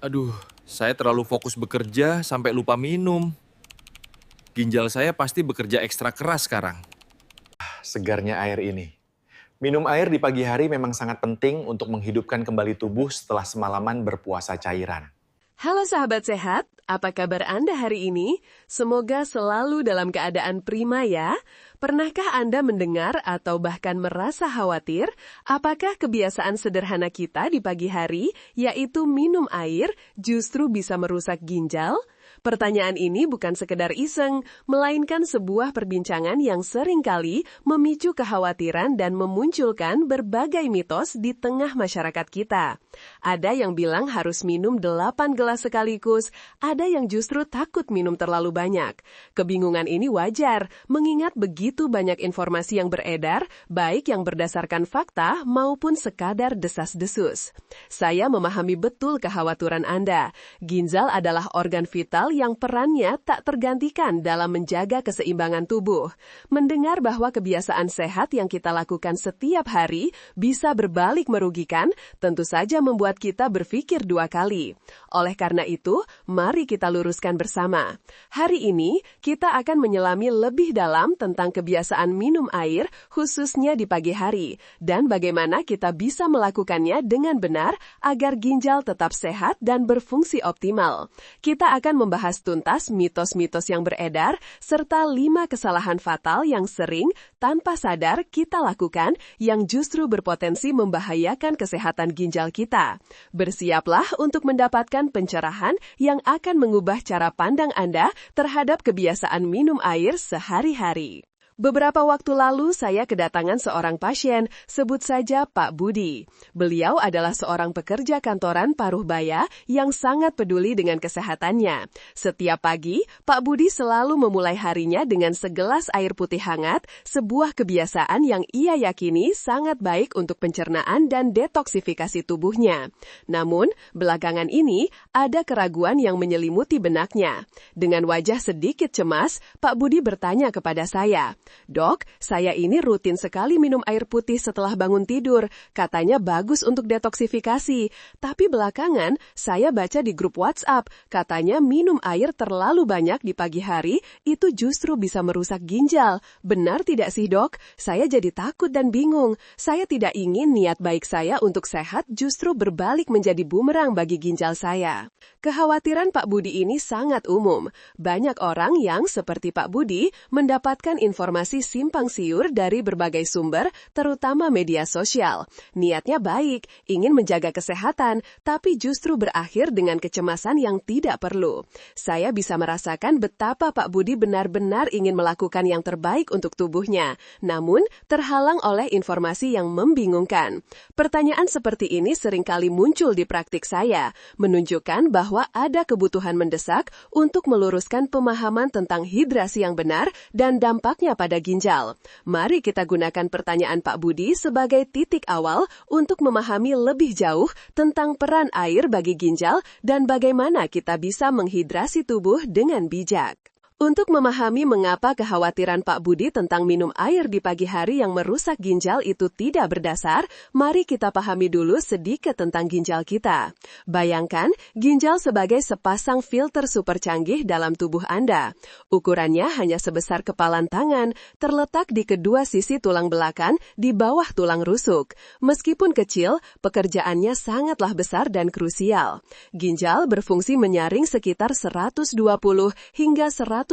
Aduh, saya terlalu fokus bekerja sampai lupa minum. Ginjal saya pasti bekerja ekstra keras sekarang. Segarnya air ini. Minum air di pagi hari memang sangat penting untuk menghidupkan kembali tubuh setelah semalaman berpuasa cairan. Halo sahabat sehat, apa kabar Anda hari ini? Semoga selalu dalam keadaan prima ya. Pernahkah Anda mendengar atau bahkan merasa khawatir apakah kebiasaan sederhana kita di pagi hari, yaitu minum air, justru bisa merusak ginjal? Pertanyaan ini bukan sekedar iseng, melainkan sebuah perbincangan yang seringkali memicu kekhawatiran dan memunculkan berbagai mitos di tengah masyarakat kita. Ada yang bilang harus minum 8 gelas sekaligus, ada yang justru takut minum terlalu banyak. Kebingungan ini wajar, mengingat begitu banyak informasi yang beredar, baik yang berdasarkan fakta maupun sekadar desas-desus. Saya memahami betul kekhawatiran Anda. Ginjal adalah organ vital yang perannya tak tergantikan dalam menjaga keseimbangan tubuh. Mendengar bahwa kebiasaan sehat yang kita lakukan setiap hari bisa berbalik merugikan, tentu saja membuat kita berpikir dua kali. Oleh karena itu, mari kita luruskan bersama. Hari ini, kita akan menyelami lebih dalam tentang kebiasaan minum air, khususnya di pagi hari, dan bagaimana kita bisa melakukannya dengan benar agar ginjal tetap sehat dan berfungsi optimal. Kita akan membahas tuntas mitos-mitos yang beredar, serta 5 kesalahan fatal yang sering, tanpa sadar, kita lakukan yang justru berpotensi membahayakan kesehatan ginjal kita. Bersiaplah untuk mendapatkan pencerahan yang akan mengubah cara pandang Anda terhadap kebiasaan minum air sehari-hari. Beberapa waktu lalu saya kedatangan seorang pasien, sebut saja Pak Budi. Beliau adalah seorang pekerja kantoran paruh baya yang sangat peduli dengan kesehatannya. Setiap pagi, Pak Budi selalu memulai harinya dengan segelas air putih hangat, sebuah kebiasaan yang ia yakini sangat baik untuk pencernaan dan detoksifikasi tubuhnya. Namun, belakangan ini ada keraguan yang menyelimuti benaknya. Dengan wajah sedikit cemas, Pak Budi bertanya kepada saya, "Dok, saya ini rutin sekali minum air putih setelah bangun tidur. Katanya bagus untuk detoksifikasi. Tapi belakangan, saya baca di grup WhatsApp, katanya minum air terlalu banyak di pagi hari itu justru bisa merusak ginjal. Benar tidak sih, Dok? Saya jadi takut dan bingung. Saya tidak ingin niat baik saya untuk sehat justru berbalik menjadi bumerang bagi ginjal saya." Kekhawatiran Pak Budi ini sangat umum. Banyak orang yang seperti Pak Budi mendapatkan informasi simpang siur dari berbagai sumber, terutama media sosial. Niatnya baik, ingin menjaga kesehatan, tapi justru berakhir dengan kecemasan yang tidak perlu. Saya bisa merasakan betapa Pak Budi benar-benar ingin melakukan yang terbaik untuk tubuhnya, namun terhalang oleh informasi yang membingungkan. Pertanyaan seperti ini seringkali muncul di praktik saya, menunjukkan bahwa ada kebutuhan mendesak untuk meluruskan pemahaman tentang hidrasi yang benar dan dampaknya pada ginjal. Mari kita gunakan pertanyaan Pak Budi sebagai titik awal untuk memahami lebih jauh tentang peran air bagi ginjal dan bagaimana kita bisa menghidrasi tubuh dengan bijak. Untuk memahami mengapa kekhawatiran Pak Budi tentang minum air di pagi hari yang merusak ginjal itu tidak berdasar, mari kita pahami dulu sedikit tentang ginjal kita. Bayangkan, ginjal sebagai sepasang filter super canggih dalam tubuh Anda. Ukurannya hanya sebesar kepalan tangan, terletak di kedua sisi tulang belakang di bawah tulang rusuk. Meskipun kecil, pekerjaannya sangatlah besar dan krusial. Ginjal berfungsi menyaring sekitar 120 hingga 150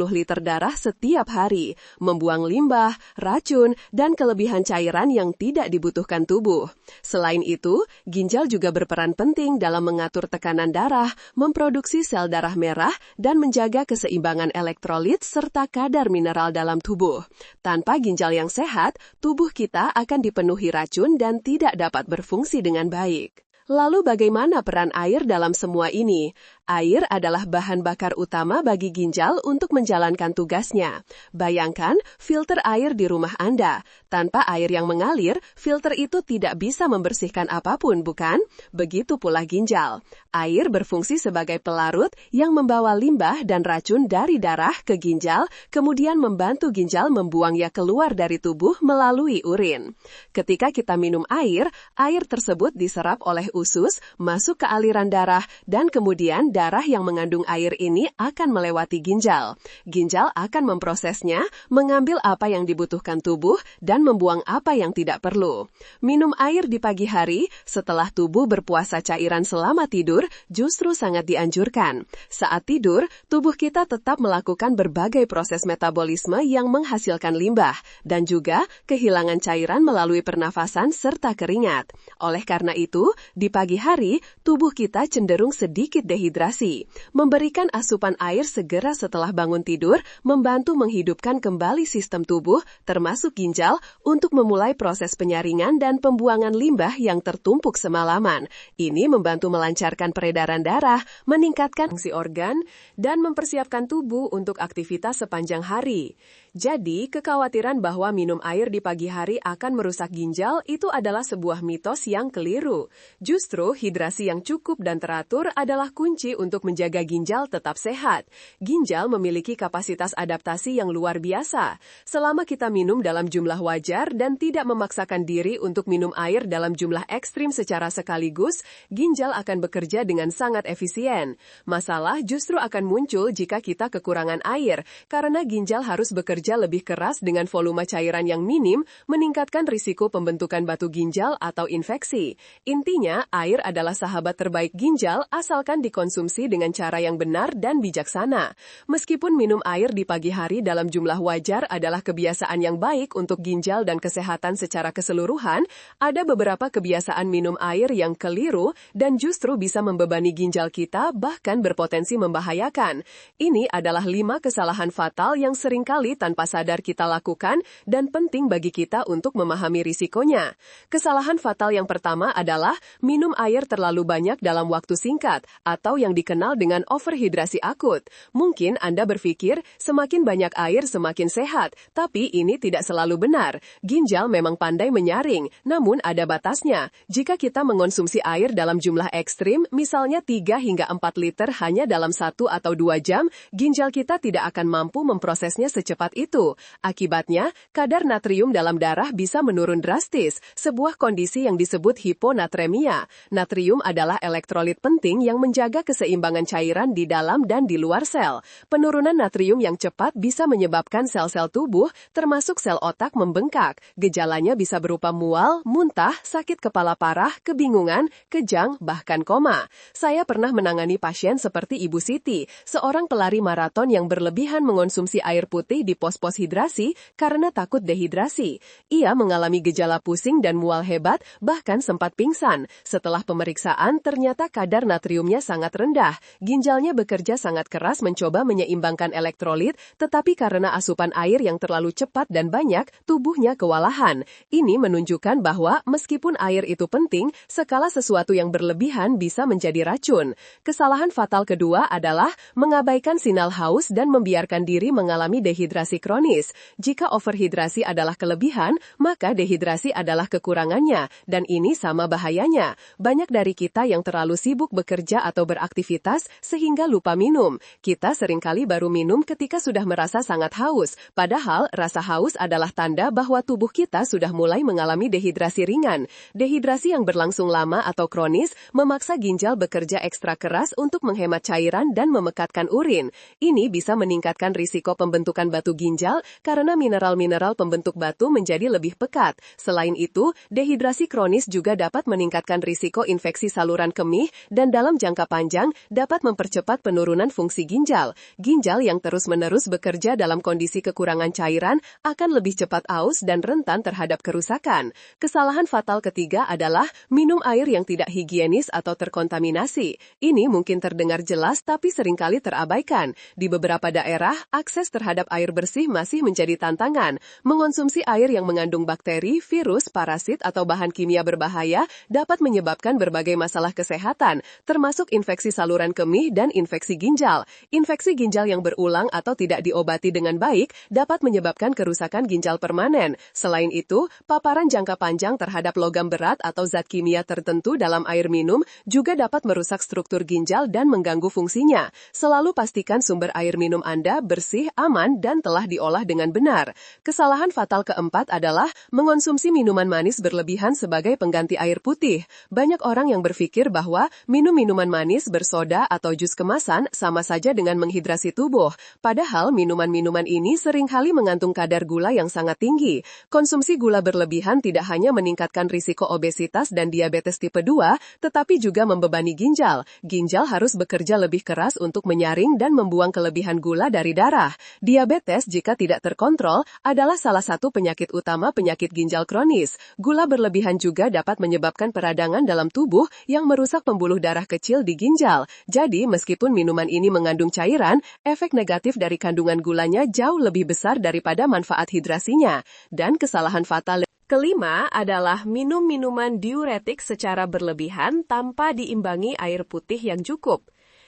liter darah setiap hari, membuang limbah, racun, dan kelebihan cairan yang tidak dibutuhkan tubuh. Selain itu, ginjal juga berperan penting dalam mengatur tekanan darah, memproduksi sel darah merah, dan menjaga keseimbangan elektrolit serta kadar mineral dalam tubuh. Tanpa ginjal yang sehat, tubuh kita akan dipenuhi racun dan tidak dapat berfungsi dengan baik. Lalu bagaimana peran air dalam semua ini? Air adalah bahan bakar utama bagi ginjal untuk menjalankan tugasnya. Bayangkan filter air di rumah Anda. Tanpa air yang mengalir, filter itu tidak bisa membersihkan apapun, bukan? Begitu pula ginjal. Air berfungsi sebagai pelarut yang membawa limbah dan racun dari darah ke ginjal, kemudian membantu ginjal membuangnya keluar dari tubuh melalui urin. Ketika kita minum air, air tersebut diserap oleh usus, masuk ke aliran darah, dan kemudian darah yang mengandung air ini akan melewati ginjal. Ginjal akan memprosesnya, mengambil apa yang dibutuhkan tubuh, dan membuang apa yang tidak perlu. Minum air di pagi hari setelah tubuh berpuasa cairan selama tidur justru sangat dianjurkan. Saat tidur, tubuh kita tetap melakukan berbagai proses metabolisme yang menghasilkan limbah, dan juga kehilangan cairan melalui pernafasan serta keringat. Oleh karena itu, di pagi hari, tubuh kita cenderung sedikit dehidrasi. Memberikan asupan air segera setelah bangun tidur membantu menghidupkan kembali sistem tubuh, termasuk ginjal, untuk memulai proses penyaringan dan pembuangan limbah yang tertumpuk semalaman. Ini membantu melancarkan peredaran darah, meningkatkan fungsi organ, dan mempersiapkan tubuh untuk aktivitas sepanjang hari. Jadi, kekhawatiran bahwa minum air di pagi hari akan merusak ginjal itu adalah sebuah mitos yang keliru. Justru, hidrasi yang cukup dan teratur adalah kunci untuk menjaga ginjal tetap sehat. Ginjal memiliki kapasitas adaptasi yang luar biasa. Selama kita minum dalam jumlah wajar dan tidak memaksakan diri untuk minum air dalam jumlah ekstrim secara sekaligus, ginjal akan bekerja dengan sangat efisien. Masalah justru akan muncul jika kita kekurangan air, karena ginjal harus bekerja lebih keras dengan volume cairan yang minim, meningkatkan risiko pembentukan batu ginjal atau infeksi. Intinya, air adalah sahabat terbaik ginjal asalkan dikonsumsi dengan cara yang benar dan bijaksana. Meskipun minum air di pagi hari dalam jumlah wajar adalah kebiasaan yang baik untuk ginjal dan kesehatan secara keseluruhan, ada beberapa kebiasaan minum air yang keliru dan justru bisa membebani ginjal kita, bahkan berpotensi membahayakan. Ini adalah 5 kesalahan fatal yang seringkali tanpa sadar kita lakukan dan penting bagi kita untuk memahami risikonya. Kesalahan fatal yang pertama adalah minum air terlalu banyak dalam waktu singkat atau yang dikenal dengan overhidrasi akut. Mungkin Anda berpikir semakin banyak air semakin sehat, tapi ini tidak selalu benar. Ginjal memang pandai menyaring, namun ada batasnya. Jika kita mengonsumsi air dalam jumlah ekstrim, misalnya 3 hingga 4 liter hanya dalam 1 atau 2 jam, ginjal kita tidak akan mampu memprosesnya secepat itu. Akibatnya, kadar natrium dalam darah bisa menurun drastis, sebuah kondisi yang disebut hiponatremia. Natrium adalah elektrolit penting yang menjaga keseimbangan cairan di dalam dan di luar sel. Penurunan natrium yang cepat bisa menyebabkan sel-sel tubuh, termasuk sel otak, membengkak. Gejalanya bisa berupa mual, muntah, sakit kepala parah, kebingungan, kejang, bahkan koma. Saya pernah menangani pasien seperti Ibu Siti, seorang pelari maraton yang berlebihan mengonsumsi air putih di pos-pos hidrasi karena takut dehidrasi. Ia mengalami gejala pusing dan mual hebat, bahkan sempat pingsan. Setelah pemeriksaan, ternyata kadar natriumnya sangat rendah. Ginjalnya bekerja sangat keras mencoba menyeimbangkan elektrolit, tetapi karena asupan air yang terlalu cepat dan banyak, tubuhnya kewalahan. Ini menunjukkan bahwa meskipun air itu penting, skala sesuatu yang berlebihan bisa menjadi racun. Kesalahan fatal kedua adalah mengabaikan sinyal haus dan membiarkan diri mengalami dehidrasi kronis. Jika overhidrasi adalah kelebihan, maka dehidrasi adalah kekurangannya, dan ini sama bahayanya. Banyak dari kita yang terlalu sibuk bekerja atau beraktivitas sehingga lupa minum. Kita seringkali baru minum ketika sudah merasa sangat haus, padahal rasa haus adalah tanda bahwa tubuh kita sudah mulai mengalami dehidrasi ringan. Dehidrasi yang berlangsung lama atau kronis memaksa ginjal bekerja ekstra keras untuk menghemat cairan dan memekatkan urin. Ini bisa meningkatkan risiko pembentukan batu ginjal karena mineral-mineral pembentuk batu menjadi lebih pekat. Selain itu, dehidrasi kronis juga dapat meningkatkan risiko infeksi saluran kemih dan dalam jangka panjang dapat mempercepat penurunan fungsi ginjal. Ginjal yang terus-menerus bekerja dalam kondisi kekurangan cairan akan lebih cepat aus dan rentan terhadap kerusakan. Kesalahan fatal ketiga adalah minum air yang tidak higienis atau terkontaminasi. Ini mungkin terdengar jelas tapi seringkali terabaikan. Di beberapa daerah, akses terhadap air bersih masih menjadi tantangan. Mengonsumsi air yang mengandung bakteri, virus, parasit, atau bahan kimia berbahaya dapat menyebabkan berbagai masalah kesehatan, termasuk infeksi saluran kemih dan infeksi ginjal. Infeksi ginjal yang berulang atau tidak diobati dengan baik dapat menyebabkan kerusakan ginjal permanen. Selain itu, paparan jangka panjang terhadap logam berat atau zat kimia tertentu dalam air minum juga dapat merusak struktur ginjal dan mengganggu fungsinya. Selalu pastikan sumber air minum Anda bersih, aman, dan telah diolah dengan benar. Kesalahan fatal keempat adalah mengonsumsi minuman manis berlebihan sebagai pengganti air putih. Banyak orang yang berpikir bahwa minum minuman manis bersoda atau jus kemasan sama saja dengan menghidrasi tubuh. Padahal minuman-minuman ini seringkali mengandung kadar gula yang sangat tinggi. Konsumsi gula berlebihan tidak hanya meningkatkan risiko obesitas dan diabetes tipe 2, tetapi juga membebani ginjal. Ginjal harus bekerja lebih keras untuk menyaring dan membuang kelebihan gula dari darah. Diabetes jika tidak terkontrol adalah salah satu penyakit utama penyakit ginjal kronis. Gula berlebihan juga dapat menyebabkan peradangan dalam tubuh yang merusak pembuluh darah kecil di ginjal. Jadi, meskipun minuman ini mengandung cairan, efek negatif dari kandungan gulanya jauh lebih besar daripada manfaat hidrasinya. Dan kesalahan fatal kelima adalah minum minuman diuretik secara berlebihan tanpa diimbangi air putih yang cukup.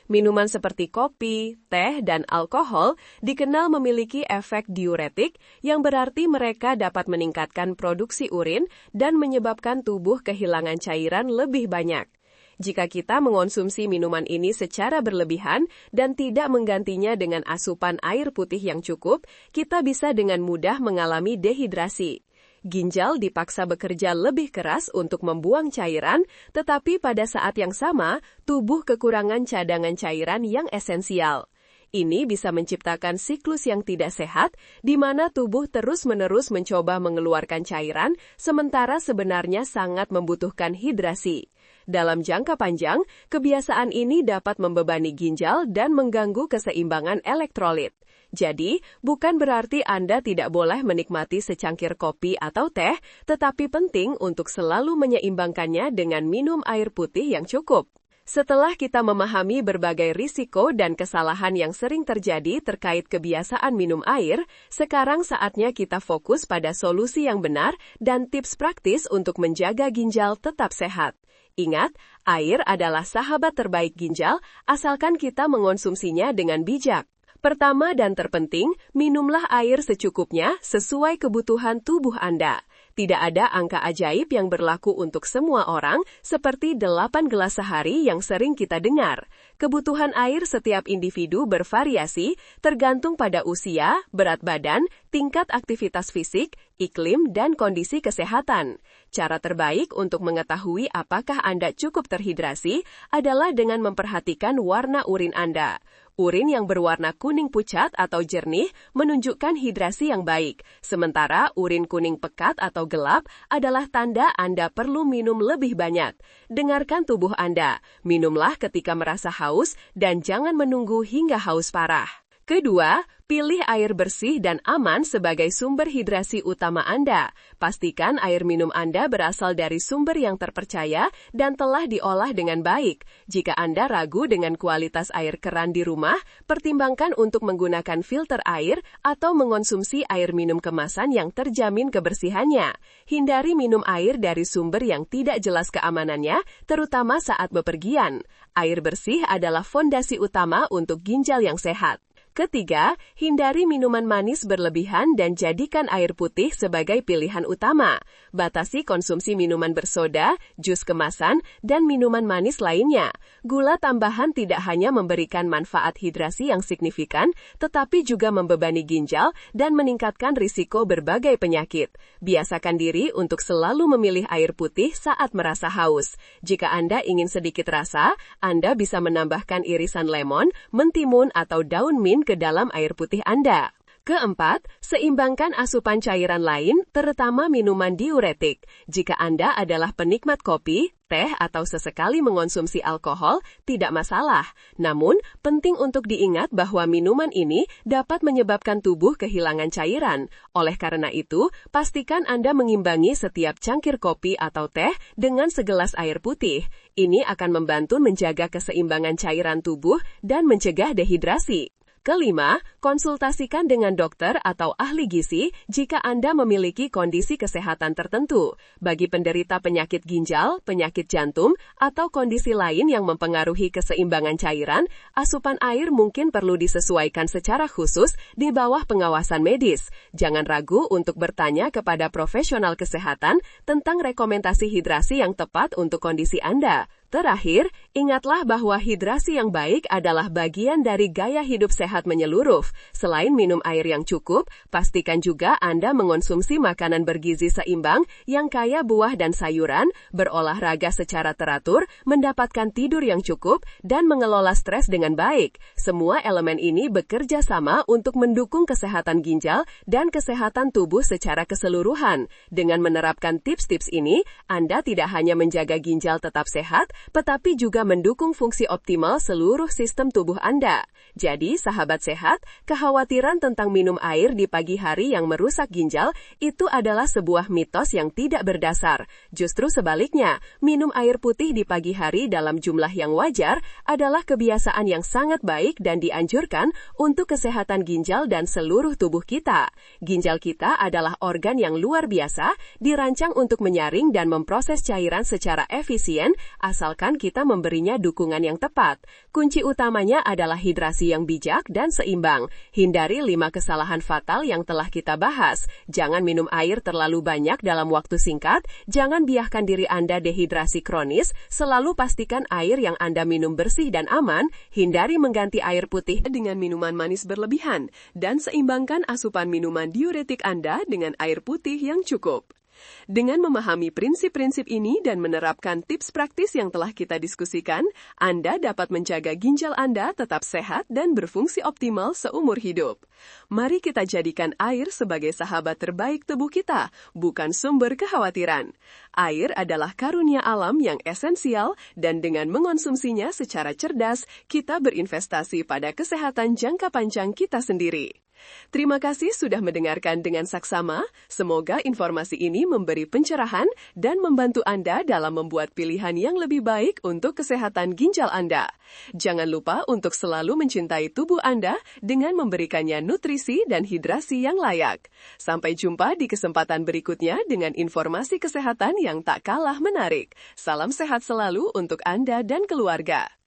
Minuman seperti kopi, teh, dan alkohol dikenal memiliki efek diuretik, yang berarti mereka dapat meningkatkan produksi urin dan menyebabkan tubuh kehilangan cairan lebih banyak. Jika kita mengonsumsi minuman ini secara berlebihan dan tidak menggantinya dengan asupan air putih yang cukup, kita bisa dengan mudah mengalami dehidrasi. Ginjal dipaksa bekerja lebih keras untuk membuang cairan, tetapi pada saat yang sama, tubuh kekurangan cadangan cairan yang esensial. Ini bisa menciptakan siklus yang tidak sehat, di mana tubuh terus-menerus mencoba mengeluarkan cairan, sementara sebenarnya sangat membutuhkan hidrasi. Dalam jangka panjang, kebiasaan ini dapat membebani ginjal dan mengganggu keseimbangan elektrolit. Jadi, bukan berarti Anda tidak boleh menikmati secangkir kopi atau teh, tetapi penting untuk selalu menyeimbangkannya dengan minum air putih yang cukup. Setelah kita memahami berbagai risiko dan kesalahan yang sering terjadi terkait kebiasaan minum air, sekarang saatnya kita fokus pada solusi yang benar dan tips praktis untuk menjaga ginjal tetap sehat. Ingat, air adalah sahabat terbaik ginjal, asalkan kita mengonsumsinya dengan bijak. Pertama dan terpenting, minumlah air secukupnya sesuai kebutuhan tubuh Anda. Tidak ada angka ajaib yang berlaku untuk semua orang, seperti 8 gelas sehari yang sering kita dengar. Kebutuhan air setiap individu bervariasi, tergantung pada usia, berat badan, tingkat aktivitas fisik, iklim, dan kondisi kesehatan. Cara terbaik untuk mengetahui apakah Anda cukup terhidrasi adalah dengan memperhatikan warna urin Anda. Urin yang berwarna kuning pucat atau jernih menunjukkan hidrasi yang baik, sementara urin kuning pekat atau gelap adalah tanda Anda perlu minum lebih banyak. Dengarkan tubuh Anda, minumlah ketika merasa haus dan jangan menunggu hingga haus parah. Kedua, pilih air bersih dan aman sebagai sumber hidrasi utama Anda. Pastikan air minum Anda berasal dari sumber yang terpercaya dan telah diolah dengan baik. Jika Anda ragu dengan kualitas air keran di rumah, pertimbangkan untuk menggunakan filter air atau mengonsumsi air minum kemasan yang terjamin kebersihannya. Hindari minum air dari sumber yang tidak jelas keamanannya, terutama saat bepergian. Air bersih adalah fondasi utama untuk ginjal yang sehat. Ketiga, hindari minuman manis berlebihan dan jadikan air putih sebagai pilihan utama. Batasi konsumsi minuman bersoda, jus kemasan, dan minuman manis lainnya. Gula tambahan tidak hanya memberikan manfaat hidrasi yang signifikan, tetapi juga membebani ginjal dan meningkatkan risiko berbagai penyakit. Biasakan diri untuk selalu memilih air putih saat merasa haus. Jika Anda ingin sedikit rasa, Anda bisa menambahkan irisan lemon, mentimun, atau daun mint ke dalam air putih Anda. Keempat, seimbangkan asupan cairan lain, terutama minuman diuretik. Jika Anda adalah penikmat kopi, teh, atau sesekali mengonsumsi alkohol, tidak masalah. Namun, penting untuk diingat bahwa minuman ini dapat menyebabkan tubuh kehilangan cairan. Oleh karena itu, pastikan Anda mengimbangi setiap cangkir kopi atau teh dengan segelas air putih. Ini akan membantu menjaga keseimbangan cairan tubuh dan mencegah dehidrasi. Kelima, konsultasikan dengan dokter atau ahli gizi jika Anda memiliki kondisi kesehatan tertentu. Bagi penderita penyakit ginjal, penyakit jantung, atau kondisi lain yang mempengaruhi keseimbangan cairan, asupan air mungkin perlu disesuaikan secara khusus di bawah pengawasan medis. Jangan ragu untuk bertanya kepada profesional kesehatan tentang rekomendasi hidrasi yang tepat untuk kondisi Anda. Terakhir, ingatlah bahwa hidrasi yang baik adalah bagian dari gaya hidup sehat menyeluruh. Selain minum air yang cukup, pastikan juga Anda mengonsumsi makanan bergizi seimbang yang kaya buah dan sayuran, berolahraga secara teratur, mendapatkan tidur yang cukup, dan mengelola stres dengan baik. Semua elemen ini bekerja sama untuk mendukung kesehatan ginjal dan kesehatan tubuh secara keseluruhan. Dengan menerapkan tips-tips ini, Anda tidak hanya menjaga ginjal tetap sehat, tetapi juga mendukung fungsi optimal seluruh sistem tubuh Anda. Jadi, sahabat sehat, kekhawatiran tentang minum air di pagi hari yang merusak ginjal itu adalah sebuah mitos yang tidak berdasar. Justru sebaliknya, minum air putih di pagi hari dalam jumlah yang wajar adalah kebiasaan yang sangat baik dan dianjurkan untuk kesehatan ginjal dan seluruh tubuh kita. Ginjal kita adalah organ yang luar biasa, dirancang untuk menyaring dan memproses cairan secara efisien, asalkan kita memberinya dukungan yang tepat. Kunci utamanya adalah hidrasi yang bijak dan seimbang. Hindari 5 kesalahan fatal yang telah kita bahas. Jangan minum air terlalu banyak dalam waktu singkat, jangan biarkan diri Anda dehidrasi kronis, selalu pastikan air yang Anda minum bersih dan aman, hindari mengganti air putih dengan minuman manis berlebihan, dan seimbangkan asupan minuman diuretik Anda dengan air putih yang cukup. Dengan memahami prinsip-prinsip ini dan menerapkan tips praktis yang telah kita diskusikan, Anda dapat menjaga ginjal Anda tetap sehat dan berfungsi optimal seumur hidup. Mari kita jadikan air sebagai sahabat terbaik tubuh kita, bukan sumber kekhawatiran. Air adalah karunia alam yang esensial dan dengan mengonsumsinya secara cerdas, kita berinvestasi pada kesehatan jangka panjang kita sendiri. Terima kasih sudah mendengarkan dengan saksama. Semoga informasi ini memberi pencerahan dan membantu Anda dalam membuat pilihan yang lebih baik untuk kesehatan ginjal Anda. Jangan lupa untuk selalu mencintai tubuh Anda dengan memberikannya nutrisi dan hidrasi yang layak. Sampai jumpa di kesempatan berikutnya dengan informasi kesehatan yang tak kalah menarik. Salam sehat selalu untuk Anda dan keluarga.